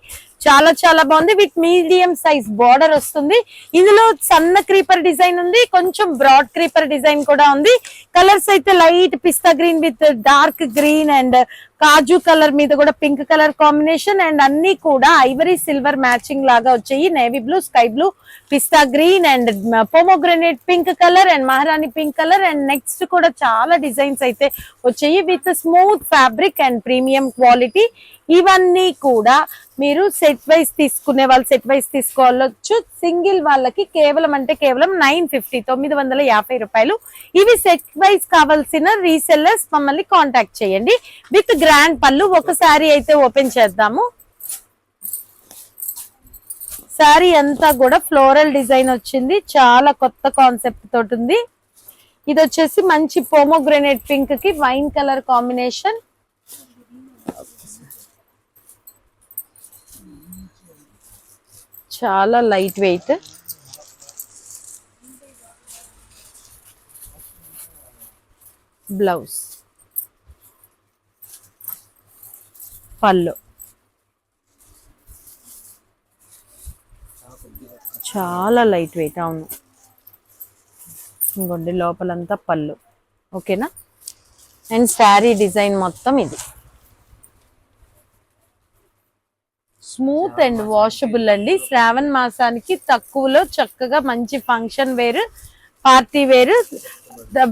చాలా చాలా బాగుంది. విత్ మీడియం సైజ్ బార్డర్ వస్తుంది. ఇందులో సన్న క్రీపర్ డిజైన్ ఉంది, కొంచెం బ్రాడ్ క్రీపర్ డిజైన్ కూడా ఉంది. కలర్స్ అయితే light pista green with dark green and kaju colour మీద కూడా పింక్ కలర్ కాంబినేషన్ అండ్ అన్ని కూడా ఐవరీ సిల్వర్ మ్యాచింగ్ లాగా వచ్చాయి. Navy blue, sky blue, pista green and pomegranate pink colour and maharani pink colour and next కూడా చాలా డిజైన్స్ అయితే వచ్చాయి with smooth fabric and premium quality. ఇవన్నీ కూడా మీరు సెట్ వైజ్ తీసుకునే వాళ్ళు సెట్ వైజ్ తీసుకోవచ్చు. సింగిల్ వాళ్ళకి కేవలం అంటే కేవలం 950, 950 రూపాయలు. ఇవి సెట్ వైజ్ కావాల్సిన రీసెల్లర్స్ మమ్మల్ని కాంటాక్ట్ చేయండి. విత్ గ్రాండ్ పళ్ళు. ఒక శారీ అయితే ఓపెన్ చేద్దాము. శారీ అంతా కూడా ఫ్లోరల్ డిజైన్ వచ్చింది, చాలా కొత్త కాన్సెప్ట్ తోటి ఉంది. ఇది వచ్చేసి మంచి పోమోగ్రనేట్ పింక్ కి వైన్ కలర్ కాంబినేషన్. చాలా లైట్ వెయిట్. బ్లౌజ్, పళ్ళు చాలా లైట్ వెయిట్. అవును, ఇంకొండి లోపలంతా పళ్ళు. ఓకేనా. అండ్ శారీ డిజైన్ మొత్తం ఇది స్మూత్ అండ్ వాషబుల్ అండి. శ్రావణ మాసానికి తక్కువలో చక్కగా మంచి ఫంక్షన్ వేర్, పార్టీ వేర్,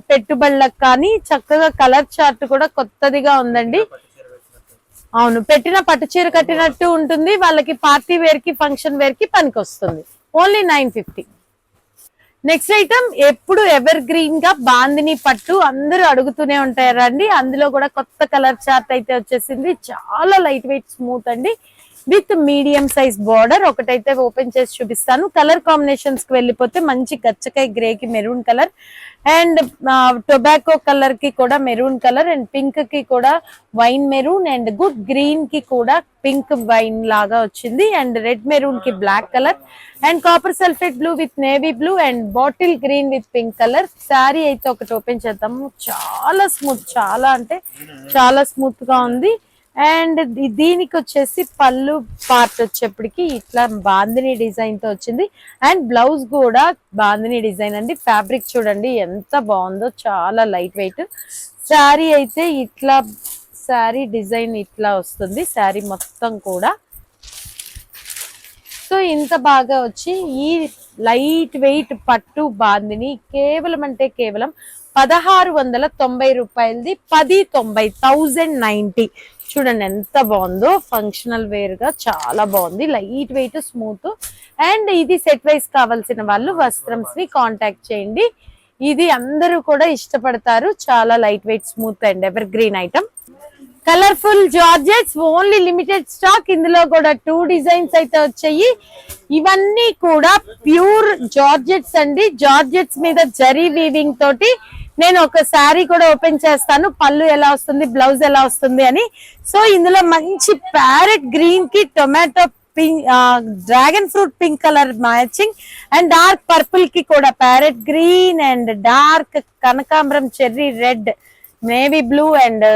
పెట్టుబడులకు కానీ చక్కగా కలర్ చార్ట్ కూడా కొత్తదిగా ఉందండి. అవును, పెట్టిన పట్టు చీర కట్టినట్టు ఉంటుంది. వాళ్ళకి పార్టీ వేర్ కి ఫంక్షన్ వేర్ కి పనికి వస్తుంది. ఓన్లీ 950. నెక్స్ట్ ఐటమ్ ఎప్పుడు ఎవర్ గ్రీన్ గా బాందిని పట్టు అందరూ అడుగుతూనే ఉంటారండి. అందులో కూడా కొత్త కలర్ చార్ట్ అయితే వచ్చేసింది. చాలా లైట్ వెయిట్ స్మూత్ అండి విత్ మీడియం సైజ్ బార్డర్. ఒకటైతే ఓపెన్ చేసి చూపిస్తాను. కలర్ కాంబినేషన్స్ కి వెళ్ళిపోతే మంచి గచ్చకాయ గ్రే కి maroon colour and tobacco colour కి కూడా మెరూన్ కలర్ అండ్ పింక్ కి కూడా wine maroon and good green కి కూడా పింక్ వైన్ లాగా వచ్చింది అండ్ రెడ్ మెరూన్ కి black colour and copper sulphate blue with navy blue and bottle green with pink colour. Sari అయితే ఒకటి ఓపెన్ చేద్దాము. చాలా స్మూత్, చాలా అంటే చాలా స్మూత్ గా ఉంది. అండ్ దీనికి వచ్చేసి పళ్ళు పార్ట్ వచ్చేప్పటికి ఇట్లా బాందిని డిజైన్ తో వచ్చింది అండ్ బ్లౌజ్ కూడా బాందిని డిజైన్ అండి. ఫ్యాబ్రిక్ చూడండి ఎంత బాగుందో, చాలా లైట్ వెయిట్. శారీ అయితే ఇట్లా, శారీ డిజైన్ ఇట్లా వస్తుంది శారీ మొత్తం కూడా. సో ఇంత బాగా వచ్చి ఈ లైట్ వెయిట్ పట్టు బాందిని కేవలం అంటే కేవలం 1690 రూపాయలది. 1090, 1090. చూడండి ఎంత బాగుందో, ఫంక్షనల్ వేర్ గా చాలా బాగుంది, లైట్ వెయిట్ స్మూత్. అండ్ ఇది సెట్ వైజ్ కావాల్సిన వాళ్ళు వస్త్రంస్ ని కాంటాక్ట్ చేయండి. ఇది అందరూ కూడా ఇష్టపడతారు, చాలా light weight smooth and ever green item. Colourful georgettes only limited stock. ఇందులో కూడా 2 డిజైన్స్ అయితే వచ్చాయి. ఇవన్నీ కూడా ప్యూర్ జార్జెట్స్ అండి. జార్జెట్స్ మీద జరీ వీవింగ్ తోటి నేను ఒక శారీ కూడా ఓపెన్ చేస్తాను, పళ్ళు ఎలా వస్తుంది, బ్లౌజ్ ఎలా వస్తుంది అని. సో ఇందులో మంచి ప్యారెట్ గ్రీన్ కి tomato pink, dragon fruit pink colour matching and dark purple కి కూడా ప్యారెట్ గ్రీన్ అండ్ డార్క్ కనకాంబరం cherry red, navy blue and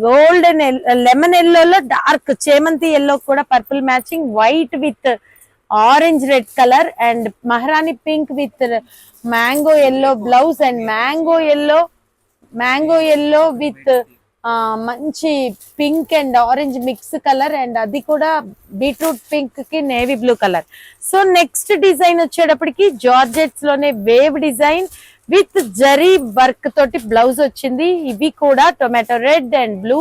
golden lemon ఎల్లోలో డార్క్ చేమంతి ఎల్లో కూడా purple matching, white with orange red colour and maharani pink with mango yellow blouse and mango yellow with మంచి pink and orange mix colour and అది కూడా బీట్రూట్ పింక్ కి navy blue colour. So next design వచ్చేటప్పటికి జార్జెట్స్ లోనే wave design with zari work తోటి బ్లౌజ్ వచ్చింది. ఇవి కూడా tomato red and blue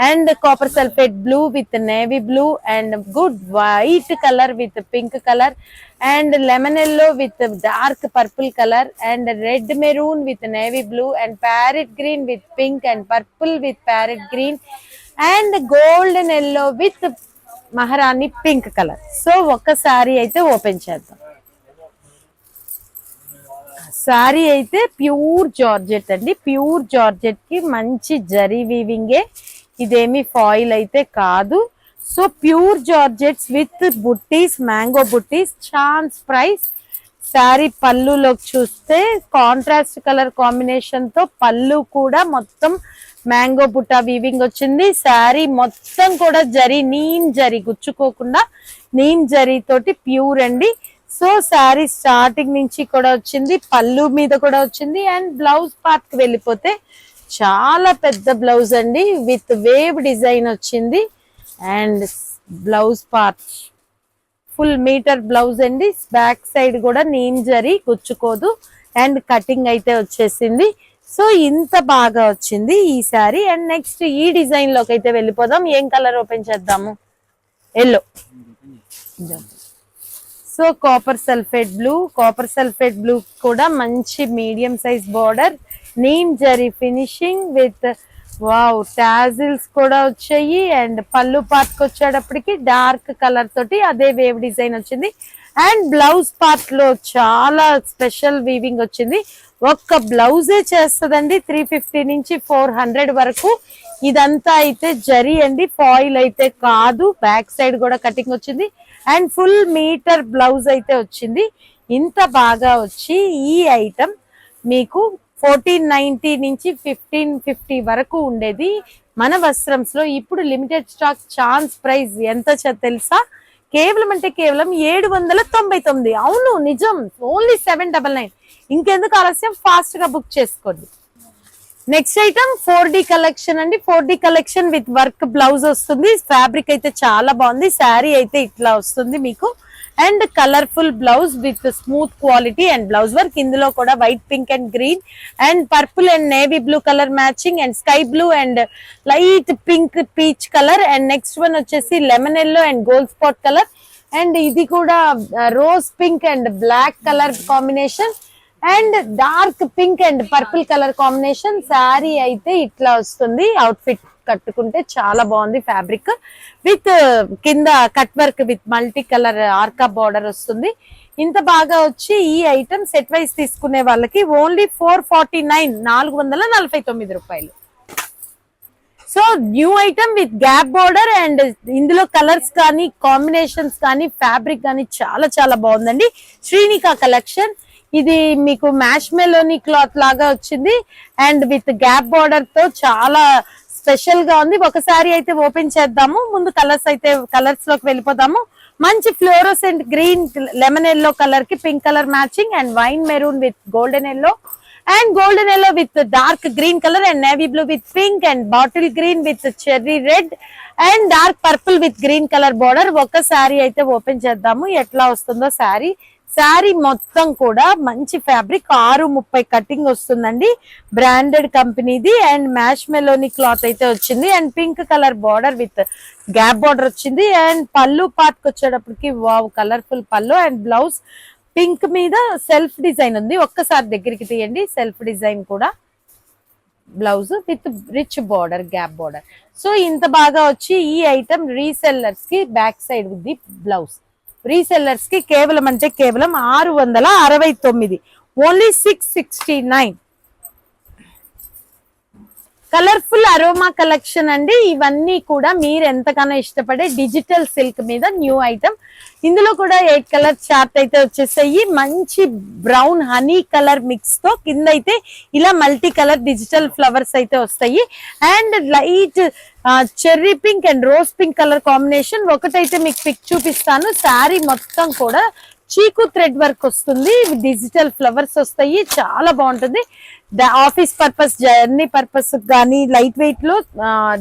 and copper sulphate blue with navy blue and good white colour with pink colour and lemon yellow with dark purple colour and red maroon with navy blue and parrot green with pink and purple with parrot green and golden yellow with మహారాణి పింక్ కలర్. సో ఒక్కసారి అయితే ఓపెన్ చేద్దాం. సారీ అయితే ప్యూర్ జార్జెట్ అండి. ప్యూర్ జార్జెట్ కి మంచి జరీ వీవింగే, ఇదేమి ఫాయిల్ అయితే కాదు. So pure georgettes with buttis, mango buttis. Chance price. Sari పళ్ళులోకి చూస్తే కాంట్రాస్ట్ కలర్ కాంబినేషన్ తో పళ్ళు కూడా మొత్తం మ్యాంగో బుట్టా వీవింగ్ వచ్చింది. శారీ మొత్తం కూడా జరీ, నీమ్ జరీ, గుచ్చుకోకుండా నీమ్ జరీ తోటి ప్యూర్ అండి. సో శారీ స్టార్టింగ్ నుంచి కూడా వచ్చింది, పళ్ళు మీద కూడా వచ్చింది. అండ్ బ్లౌజ్ పార్ట్ కి వెళ్ళిపోతే చాలా పెద్ద బ్లౌజ్ అండి విత్ వేవ్ డిజైన్ వచ్చింది. And blouse part full metre blouse అండి. బ్యాక్ సైడ్ కూడా నీమ్ జరీ, గుచ్చుకోదు అండ్ కటింగ్ అయితే వచ్చేసింది. సో ఇంత బాగా వచ్చింది ఈ శారీ. అండ్ నెక్స్ట్ ఈ డిజైన్ లోకి అయితే వెళ్ళిపోదాం. ఏం కలర్ ఓపెన్ చేద్దాము? Yellow. So copper sulphate blue. Copper sulphate blue కూడా మంచి మీడియం సైజ్ బార్డర్, నీమ్ జరీ ఫినిషింగ్ విత్ వావ్ టాజిల్స్ కూడా వచ్చాయి. అండ్ పళ్ళు పార్ట్ కి వచ్చేటప్పటికి డార్క్ కలర్ తోటి అదే వేవ్ డిజైన్ వచ్చింది. అండ్ బ్లౌజ్ పార్ట్ లో చాలా స్పెషల్ వీవింగ్ వచ్చింది. ఒక్క బ్లౌజే చేస్తుందండి 350 నుంచి 400 వరకు. ఇదంతా అయితే జరీ అండి, ఫాయిల్ అయితే కాదు. బ్యాక్ సైడ్ కూడా కటింగ్ వచ్చింది అండ్ ఫుల్ మీటర్ బ్లౌజ్ అయితే వచ్చింది. ఇంత బాగా వచ్చి ఈ ఐటమ్ మీకు 1490 నుంచి 1550 వరకు ఉండేది మన వస్త్రంస్ లో. ఇప్పుడు లిమిటెడ్ స్టాక్. ఛాన్స్ ప్రైస్ ఎంత తెలుసా? కేవలం అంటే కేవలం 799. అవును నిజం, ఓన్లీ 799. ఇంకెందుకు ఆలస్యం, ఫాస్ట్ గా బుక్ చేసుకోండి. నెక్స్ట్ ఐటమ్ 4D కలెక్షన్ అండి. 4D collection with work blouse వస్తుంది. ఫ్యాబ్రిక్ అయితే చాలా బాగుంది. శారీ అయితే ఇట్లా వస్తుంది మీకు. And colourful blouse with smooth quality and blouse work. ఇందులో కూడా white, pink and green and purple and navy blue colour matching and sky blue and light pink peach colour and next one వచ్చేసి lemon yellow and gold spot colour and ఇది కూడా rose pink and black colour combination and dark pink and purple colour combination. Sari అయితే ఇట్లా వస్తుంది. అవుట్ఫిట్ కట్టుకుంటే చాలా బాగుంది. ఫ్యాబ్రిక్ విత్ కింద cut work with multi colour ఆర్కా బార్డర్ వస్తుంది. ఇంత బాగా వచ్చి ఈ ఐటమ్ సెట్ వైజ్ తీసుకునే వాళ్ళకి ఓన్లీ 449, 449 రూపాయలు. So new item with gap border and ఇందులో కలర్స్ కానీ కాంబినేషన్స్ కానీ ఫ్యాబ్రిక్ కానీ చాలా చాలా బాగుందండి. శ్రీనికా కలెక్షన్. ఇది మీకు మ్యాష్ మెలోనీ క్లాత్ లాగా వచ్చింది అండ్ విత్ గ్యాప్ బార్డర్ తో చాలా స్పెషల్ గా ఉంది. ఒకసారి అయితే ఓపెన్ చేద్దాము. ముందు కలర్స్ లోకి వెళ్ళిపోదాము. మంచి fluorescent green, lemon yellow colour కి pink colour matching and wine maroon with golden yellow and golden yellow with dark green color and navy blue with pink and bottle green with cherry red and dark purple with green color border. ఒక సారీ అయితే ఓపెన్ చేద్దాము ఎట్లా వస్తుందో సారీ. శారీ మొత్తం కూడా మంచి ఫ్యాబ్రిక్ 630 కటింగ్ వస్తుందండి. బ్రాండెడ్ కంపెనీది అండ్ మ్యాష్ మెలోనీ క్లాత్ అయితే వచ్చింది and pink colour border with gap border వచ్చింది అండ్ పళ్ళు పార్ట్ కి వచ్చేటప్పటికి wow colourful pallu and blouse pink మీద సెల్ఫ్ డిజైన్ ఉంది. ఒక్కసారి దగ్గరికి తీయండి. సెల్ఫ్ డిజైన్ కూడా blouse with rich border, gap border. So ఇంత బాగా వచ్చి ఈ ఐటమ్ రీసెల్లర్స్ కి back side with blouse. Resellers కి కేవలం అంటే కేవలం 669, ఓన్లీ 669. కలర్ఫుల్ అరోమా కలెక్షన్ అండి. ఇవన్నీ కూడా మీరు ఎంతగానో ఇష్టపడే డిజిటల్ సిల్క్ మీద న్యూ ఐటమ్. ఇందులో కూడా 8 కలర్ చార్ట్ అయితే వచ్చేసాయి. మంచి బ్రౌన్ హనీ కలర్ మిక్స్ తో కింద అయితే ఇలా మల్టీ కలర్ డిజిటల్ ఫ్లవర్స్ అయితే వస్తాయి and light cherry pink and rose pink colour combination. ఒకటైతే మీకు పిక్ చూపిస్తాను. శారీ మొత్తం కూడా చీకు థ్రెడ్ వర్క్ వస్తుంది, డిజిటల్ ఫ్లవర్స్ వస్తాయి, చాలా బాగుంటుంది. ఆఫీస్ పర్పస్, జర్నీ పర్పస్ కానీ లైట్ వెయిట్ లో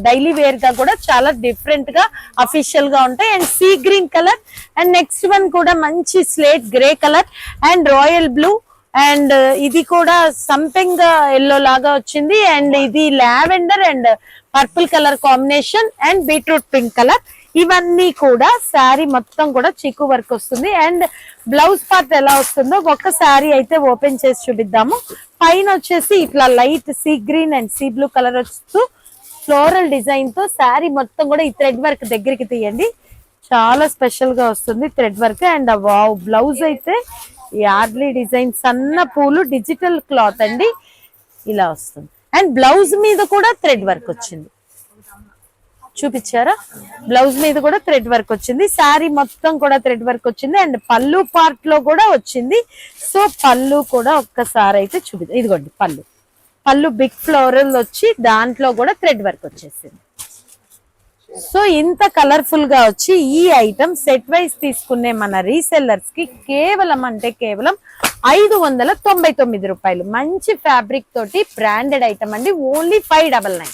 డైలీ వేర్ గా కూడా చాలా డిఫరెంట్ గా అఫీషియల్ గా ఉంటాయి. And sea green colour and next one కూడా మంచి slate grey colour and royal blue and ఇది కూడా సంపెంగ ఎల్లో లాగా వచ్చింది. అండ్ ఇది lavender and purple colour combination and beetroot pink colour. ఇవన్నీ కూడా శారీ మొత్తం కూడా చిక్కు వర్క్ వస్తుంది. అండ్ బ్లౌజ్ పార్ట్ ఎలా వస్తుందో ఒక శారీ అయితే ఓపెన్ చేసి చూపిద్దాము. పైన వచ్చేసి ఇట్లా light sea green and sea blue colour వస్తూ ఫ్లోరల్ డిజైన్ తో శారీ మొత్తం కూడా ఈ థ్రెడ్ వర్క్ దగ్గరికి తీయండి, చాలా స్పెషల్ గా వస్తుంది thread work. And wow blouse అయితే యార్డ్లీ డిజైన్ సన్న పూలు డిజిటల్ క్లాత్ అండి, ఇలా వస్తుంది. అండ్ బ్లౌజ్ మీద కూడా థ్రెడ్ వర్క్ వచ్చింది, చూపించారా? బ్లౌజ్ మీద కూడా థ్రెడ్ వర్క్ వచ్చింది, శారీ మొత్తం కూడా థ్రెడ్ వర్క్ వచ్చింది. అండ్ పళ్ళు పార్ట్ లో కూడా వచ్చింది. సో పళ్ళు కూడా ఒక్కసారి అయితే చూపిద్దాం. ఇదిగోండి పళ్ళు బిగ్ ఫ్లోరల్ వచ్చి దాంట్లో కూడా థ్రెడ్ వర్క్ వచ్చేసింది. సో ఇంత కలర్ఫుల్ గా వచ్చి ఈ ఐటమ్ సెట్ వైజ్ తీసుకునే మన రీసెల్లర్స్ కి కేవలం అంటే కేవలం 599 రూపాయలు. మంచి ఫ్యాబ్రిక్ తోటి బ్రాండెడ్ ఐటమ్ అండి, ఓన్లీ 599.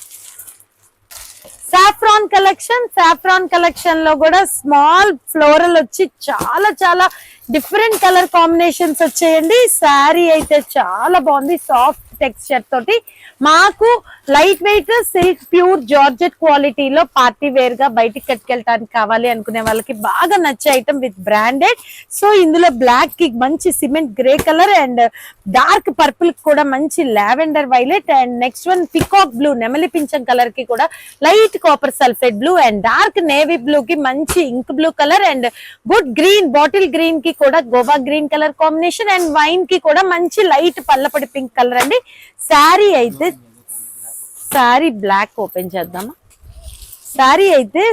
సాఫ్రాన్ కలెక్షన్ లో కూడా స్మాల్ ఫ్లోరల్ వచ్చి చాలా చాలా డిఫరెంట్ కలర్ కాంబినేషన్స్ వచ్చాయండి. శారీ అయితే చాలా బాగుంది, సాఫ్ట్ టెక్స్చర్ తోటి. మాకు light weight silk pure georgette క్వాలిటీలో పార్టీ వేర్ గా బయటికి కట్టుకెళ్ళడానికి కావాలి అనుకునే వాళ్ళకి బాగా నచ్చే ఐటమ్ విత్ బ్రాండెడ్. సో ఇందులో బ్లాక్ కి మంచి cement grey colour and dark purple కూడా మంచి lavender violet and next one peacock blue నెమలి పింఛం కలర్ కి కూడా light copper sulphate blue and dark navy blue కి మంచి ink blue colour and good green bottle green కి కూడా Goa green colour combination and wine కి కూడా మంచి లైట్ పల్లపడి పింక్ కలర్ అండి. శారీ బ్లాక్ ఓపెన్ చేద్దామా? శారీ అయితే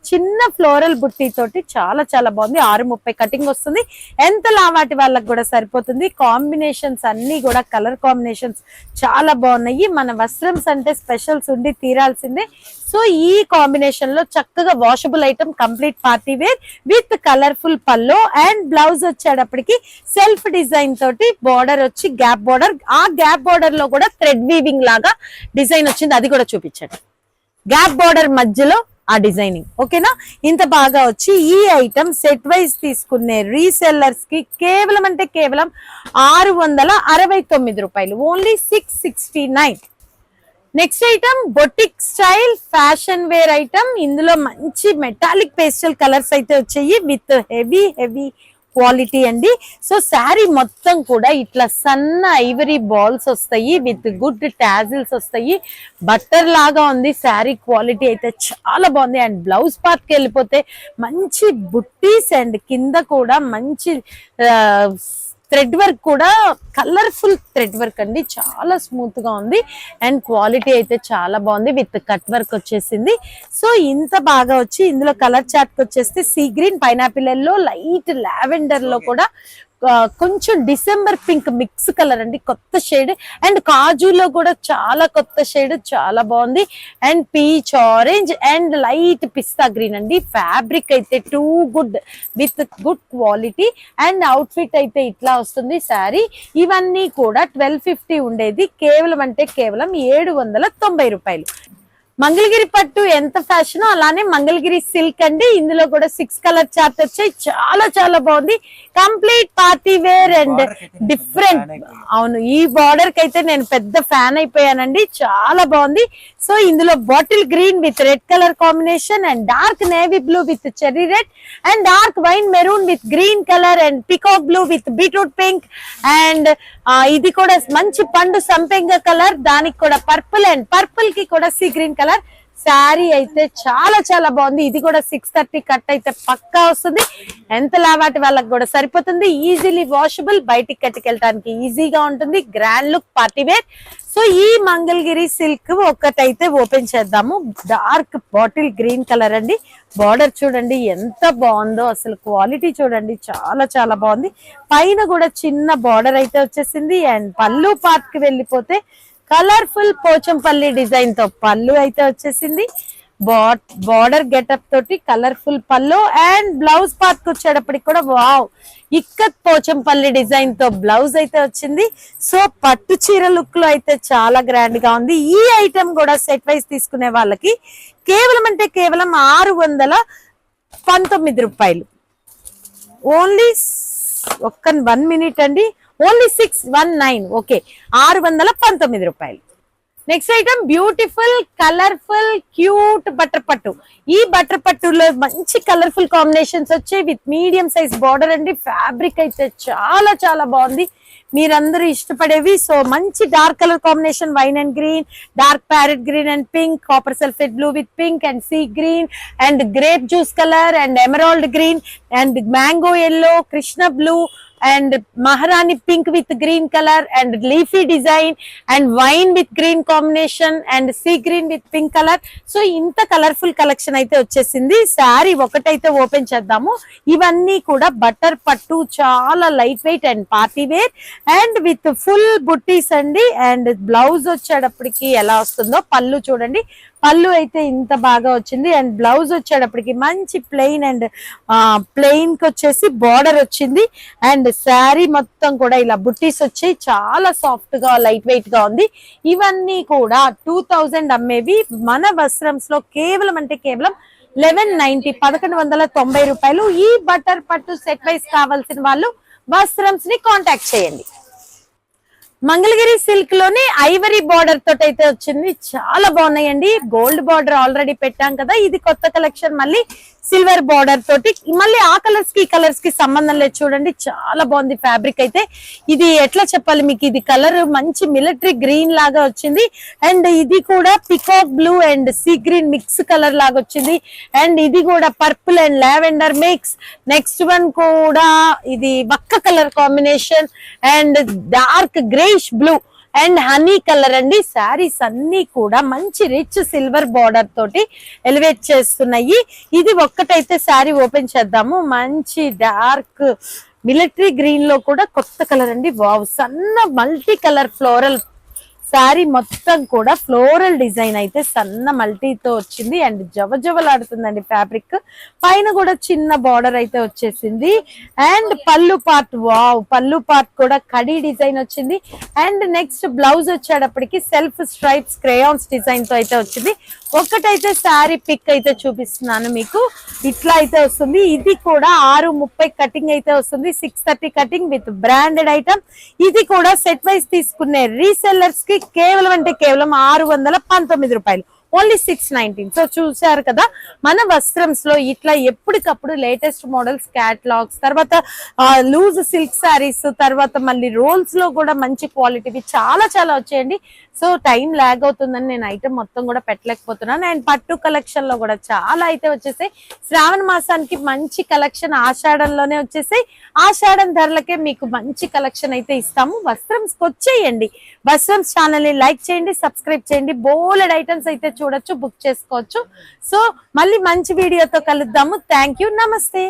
చిన్న ఫ్లోరల్ బుట్టి తోటి చాలా చాలా బాగుంది. 630 కటింగ్ వస్తుంది. ఎంత లావాటి వాళ్ళకి కూడా సరిపోతుంది. కాంబినేషన్స్ అన్ని కూడా కలర్ కాంబినేషన్స్ చాలా బాగున్నాయి. మన వస్త్రమ్స్ అంటే స్పెషల్స్ ఉండి తీరాల్సిందే. సో ఈ కాంబినేషన్ లో చక్కగా washable item complete party wear with colourful పల్లో అండ్ బ్లౌజ్ వచ్చేటప్పటికి సెల్ఫ్ డిజైన్ తోటి బార్డర్ వచ్చి గ్యాప్ బార్డర్. ఆ గ్యాప్ బార్డర్ లో కూడా థ్రెడ్ వీవింగ్ లాగా డిజైన్ వచ్చింది, అది కూడా చూపించండి. గ్యాప్ బార్డర్ మధ్యలో ఆ డిజైనింగ్, ఓకేనా? ఇంత బాగా వచ్చి ఈ ఐటమ్ సెట్ వైజ్ తీసుకునే రీసెల్లర్స్ కి కేవలం అంటే కేవలం 669 రూపాయలు, only 669. Next item boutique style fashion wear item. ఇందులో మంచి మెటాలిక్ పేస్టల్ కలర్స్ అయితే వచ్చాయి విత్ హెవీ క్వాలిటీ అండి. సో శారీ మొత్తం కూడా ఇట్లా సన్న ఐవరీ బాల్స్ వస్తాయి విత్ గుడ్ టాజిల్స్ వస్తాయి. బట్టర్ లాగా ఉంది శారీ, క్వాలిటీ అయితే చాలా బాగుంది. అండ్ బ్లౌజ్ పార్ట్ కి వెళ్ళిపోతే మంచి బుట్టీస్ అండ్ కింద కూడా మంచి థ్రెడ్ వర్క్ కూడా కలర్ఫుల్ థ్రెడ్ వర్క్ అండి, చాలా స్మూత్ గా ఉంది. అండ్ క్వాలిటీ అయితే చాలా బాగుంది విత్ కట్ వర్క్ వచ్చేసింది. సో ఇంత బాగా వచ్చి ఇందులో కలర్ చార్ట్ వచ్చేస్తే sea green, pineapple yellow, light lavender లో కూడా కొంచెం డిసెంబర్ పింక్ మిక్స్ కలర్ అండి, కొత్త షేడ్. అండ్ కాజులో కూడా చాలా కొత్త షేడ్, చాలా బాగుంది. And peach orange and light pista green అండి. ఫ్యాబ్రిక్ అయితే too good with good quality. And out fit అయితే ఇట్లా వస్తుంది శారీ. ఇవన్నీ కూడా 1250 ఉండేది కేవలం అంటే కేవలం 790 రూపాయలు. మంగళగిరి పట్టు ఎంత ఫ్యాషన్ అలానే మంగళగిరి సిల్క్ అండి. ఇందులో కూడా 6 కలర్ చార్ట్ వచ్చాయి, చాలా చాలా బాగుంది. Complete party wear and different. అవును, ఈ బార్డర్ కి అయితే నేను పెద్ద ఫ్యాన్ అయిపోయానండి, చాలా బాగుంది. సో ఇందులో bottle green with red colour combination and dark navy blue with cherry red and dark wine maroon with green colour and peacock blue with beetroot pink and ఇది కూడా మంచి పండు సంపెంగ కలర్, దానికి కూడా పర్పుల్ అండ్ పర్పుల్ కి కూడా సీ గ్రీన్ కలర్. శారీ అయితే చాలా చాలా బాగుంది. ఇది కూడా 630 కట్ అయితే పక్కా వస్తుంది. ఎంత లావాటి వాళ్ళకి కూడా సరిపోతుంది. ఈజీలీ వాషబుల్, బయటికి కట్టుకెళ్ళడానికి ఈజీగా ఉంటుంది. Grand look party wear. So ఈ మంగళగిరి సిల్క్ ఒక్కటైతే ఓపెన్ చేద్దాము. డార్క్ బాటిల్ గ్రీన్ కలర్ అండి. బార్డర్ చూడండి ఎంత బాగుందో, అసలు క్వాలిటీ చూడండి చాలా చాలా బాగుంది. పైన కూడా చిన్న బార్డర్ అయితే వచ్చేసింది. అండ్ పళ్ళు పార్ట్ కి వెళ్ళిపోతే కలర్ఫుల్ పోచంపల్లి డిజైన్ తో పళ్ళు అయితే వచ్చేసింది. బార్డర్ గెటప్ తోటి colourful pallu and blouse part కి వచ్చేటప్పటికి కూడా వావ్ ఇక్కత్ పోచంపల్లి డిజైన్ తో బ్లౌజ్ అయితే వచ్చింది. సో పట్టు చీర లుక్ లో అయితే చాలా గ్రాండ్ గా ఉంది. ఈ ఐటమ్ కూడా సెట్ వైజ్ తీసుకునే వాళ్ళకి కేవలం అంటే కేవలం 619 రూపాయలు, ఓన్లీ 1 మినిట్ అండి. ఓన్లీ 619. ఓకే, 619 రూపాయలు. Next item beautiful colourful cute butter పట్టు. ఈ బటర్ పట్టులో మంచి కలర్ఫుల్ కాంబినేషన్స్ వచ్చాయి విత్ మీడియం సైజ్ బార్డర్ అండి. ఫ్యాబ్రిక్ అయితే చాలా చాలా బాగుంది, మీరందరూ ఇష్టపడేవి. సో మంచి dark colour combination, wine and green, dark parrot green and pink, copper sulphate blue with pink and sea green and grape juice colour and emerald green and mango yellow, Krishna blue and maharani pink with green color and leafy design and wine with green combination and sea green with pink color. So ఇంత కలర్ఫుల్ కలెక్షన్ అయితే వచ్చేసింది. శారీ ఒకటైతే ఓపెన్ చేద్దాము. ఇవన్నీ కూడా బటర్ పట్టు, చాలా light weight and party wear and with full buttis అండి. అండ్ బ్లౌజ్ వచ్చేటప్పటికి ఎలా వస్తుందో, పళ్ళు చూడండి, పళ్ళు అయితే ఇంత బాగా వచ్చింది. అండ్ బ్లౌజ్ వచ్చేటప్పటికి మంచి ప్లెయిన్ అండ్ ప్లెయిన్ కి వచ్చేసి బార్డర్ వచ్చింది. అండ్ శారీ మొత్తం కూడా ఇలా బుట్టీస్ వచ్చి చాలా సాఫ్ట్ గా లైట్ వెయిట్ గా ఉంది. ఇవన్నీ కూడా 2000 అమ్మేవి మన వస్త్రంస్ లో కేవలం అంటే కేవలం 1190, 1190 రూపాయలు. ఈ బటర్ పట్టు సెట్ వైస్ కావాల్సిన వాళ్ళు వస్త్రంస్ ని కాంటాక్ట్ చేయండి. మంగళగిరి సిల్క్ లోనే ఐవరీ బార్డర్ తోటి అయితే వచ్చింది, చాలా బాగున్నాయండి. గోల్డ్ బార్డర్ ఆల్రెడీ పెట్టాం కదా, ఇది కొత్త కలెక్షన్ మళ్ళీ సిల్వర్ బార్డర్ తోటి. మళ్ళీ ఆ కలర్స్ కి ఈ కలర్స్ కి సంబంధం లేదు, చూడండి చాలా బాగుంది ఫ్యాబ్రిక్ అయితే. ఇది ఎట్లా చెప్పాలి మీకు, ఇది కలర్ మంచి మిలిటరీ గ్రీన్ లాగా వచ్చింది. అండ్ ఇది కూడా peacock blue and sea green mix colour లాగా వచ్చింది. అండ్ ఇది కూడా purple and lavender mix. Next one కూడా ఇది వక్క colour combination and dark greyish blue and honey colour అండి. శారీస్ అన్ని కూడా మంచి రిచ్ సిల్వర్ బార్డర్ తోటి ఎలివేట్ చేస్తున్నాయి. ఇది ఒక్కటైతే శారీ ఓపెన్ చేద్దాము. మంచి డార్క్ మిలిటరీ గ్రీన్ లో కూడా కొత్త కలర్ అండి. వావ్, సన్న మల్టీ కలర్ ఫ్లోరల్ శారీ మొత్తం కూడా ఫ్లోరల్ డిజైన్ అయితే సన్న మల్టీతో వచ్చింది. అండ్ జవజవలాడుతుందండి ఫ్యాబ్రిక్. పైన కూడా చిన్న బార్డర్ అయితే వచ్చేసింది. అండ్ పళ్ళు పార్ట్, వావ్, పళ్ళు పార్ట్ కూడా కడీ డిజైన్ వచ్చింది. అండ్ నెక్స్ట్ బ్లౌజ్ వచ్చేటప్పటికి సెల్ఫ్ స్ట్రైప్స్ క్రేయాన్స్ డిజైన్ తో అయితే వచ్చింది. ఒక్కటైతే శారీ పిక్ అయితే చూపిస్తున్నాను మీకు, ఇట్లా అయితే వస్తుంది. ఇది కూడా 630 కటింగ్ అయితే వస్తుంది, 630 కటింగ్ విత్ బ్రాండెడ్ ఐటమ్. ఇది కూడా సెట్ వైస్ తీసుకునే రీసెల్లర్స్ కి కేవలం అంటే కేవలం 619 రూపాయలు, ఓన్లీ 619. సో చూసారు కదా, మన వస్త్రంస్ లో ఇట్లా ఎప్పటికప్పుడు లేటెస్ట్ మోడల్స్, క్యాటలాగ్స్, తర్వాత లూజ్ సిల్క్ శారీస్, తర్వాత మళ్ళీ రోల్స్ లో కూడా మంచి క్వాలిటీవి చాలా చాలా వచ్చాయండి. సో టైం లాగ్ అవుతుందని నేను ఐటమ్ మొత్తం కూడా పెట్టలేకపోతున్నాను. అండ్ పట్టు కలెక్షన్ లో కూడా చాలా అయితే వచ్చేసాయి. శ్రావణ మాసానికి మంచి కలెక్షన్ ఆషాఢంలోనే వచ్చేసాయి. ఆషాఢం ధరలకే మీకు మంచి కలెక్షన్ అయితే ఇస్తాము. వస్త్రంస్ వచ్చేయండి. వస్త్రంస్ ఛానల్ ని లైక్ చేయండి, సబ్స్క్రైబ్ చేయండి. బోలెడ్ ఐటమ్స్ అయితే చూడొచ్చు, బుక్ చేసుకోవచ్చు. సో మళ్ళీ మంచి వీడియోతో కలుద్దాము. థ్యాంక్ యూ, నమస్తే.